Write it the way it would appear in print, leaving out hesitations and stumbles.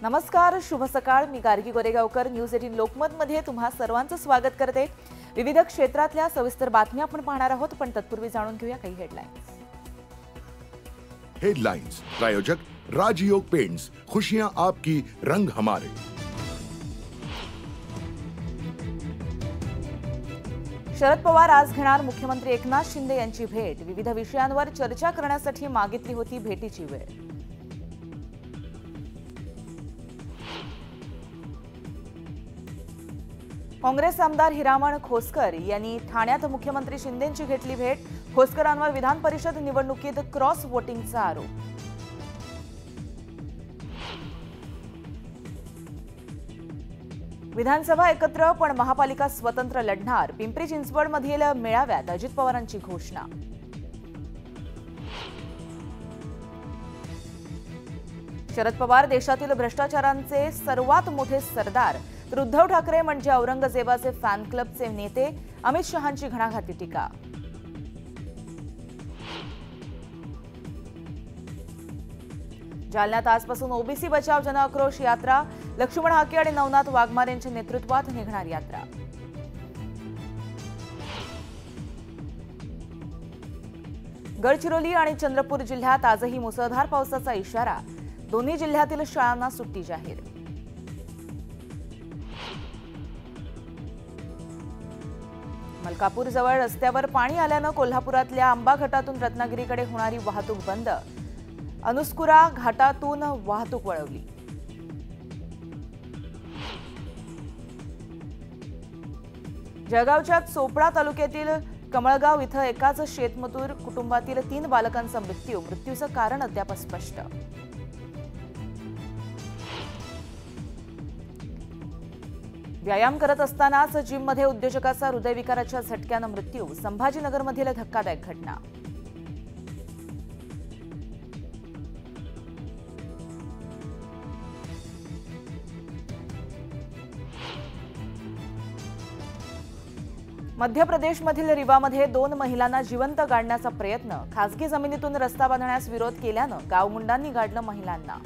नमस्कार, शुभ सकाळ। मी गार्गी गोरेगावकर न्यूज 18 लोकमत मध्ये तुम्हा सर्वांचं स्वागत करते। विविध क्षेत्रातल्या सविस्तर बातम्या आपण पाहणार आहोत, पण तत्पूर्वी जाणून घेऊया काही हेडलाईन्स। हेडलाइंस प्रायोजक राजयोग पेंट्स, खुशियां आपकी, रंग हमारे। शरद पवार आज घेणार मुख्यमंत्री एकनाथ शिंदे यांची भेट। विविध विषयांवर चर्चा करण्यासाठी मागितली होती भेटीची वेळ। काँग्रेस आमदार हिरामण खोसकर यांनी ठाण्यात मुख्यमंत्री शिंदेंची घेतली भेट। खोसकरांवर विधान परिषद निवडणुकीत क्रॉस वोटिंगचा आरोप। विधानसभा एकत्र पण महापालिका स्वतंत्र लढणार। पिंपरी चिंचवडमधील मेळाव्यात अजित पवारांची घोषणा। शरद पवार देशातील भ्रष्टाचारांचे सर्वात मोठे सरदार, तर उद्धव ठाकरे म्हणजे औरंगजेबाचे फॅन क्लबचे नेते। अमित शहांची घणाघाती टीका। जालन्यात आजपासून ओबीसी बचाव जनआक्रोश यात्रा। लक्ष्मण हाके आणि नवनाथ वाघमारे यांच्या नेतृत्वात निघणार यात्रा। गडचिरोली आणि चंद्रपूर जिल्ह्यात आजही मुसळधार पावसाचा इशारा। दोन्ही जिल्ह्यातील शाळांना सुट्टी जाहीर। मलकापूर जवळ रस्त्यावर पाणी आल्यानं कोल्हापुरातल्या आंबा घाटातून रत्नागिरीकडे होणारी वाहतूक बंद। अनुस्कुरा घाटातून वाहतूक वळवली। जळगावच्या चोपडा तालुक्यातील कमळगाव इथं एकाच शेतमजूर कुटुंबातील 3 बालकांचा मृत्यू। मृत्यूचं कारण अद्याप स्पष्ट। व्यायाम करत असतानाच जिममध्ये उद्योजकाचा हृदयविकाराच्या झटक्यानं मृत्यू। संभाजीनगरमधील धक्कादायक घटना। मध्य प्रदेशमधील रीवामध्ये 2 महिलांना जिवंत गाडण्याचा प्रयत्न। खासगी जमिनीतून रस्ता बांधण्यास विरोध केल्यानं गावगुंडांनी गाडलं महिलांना।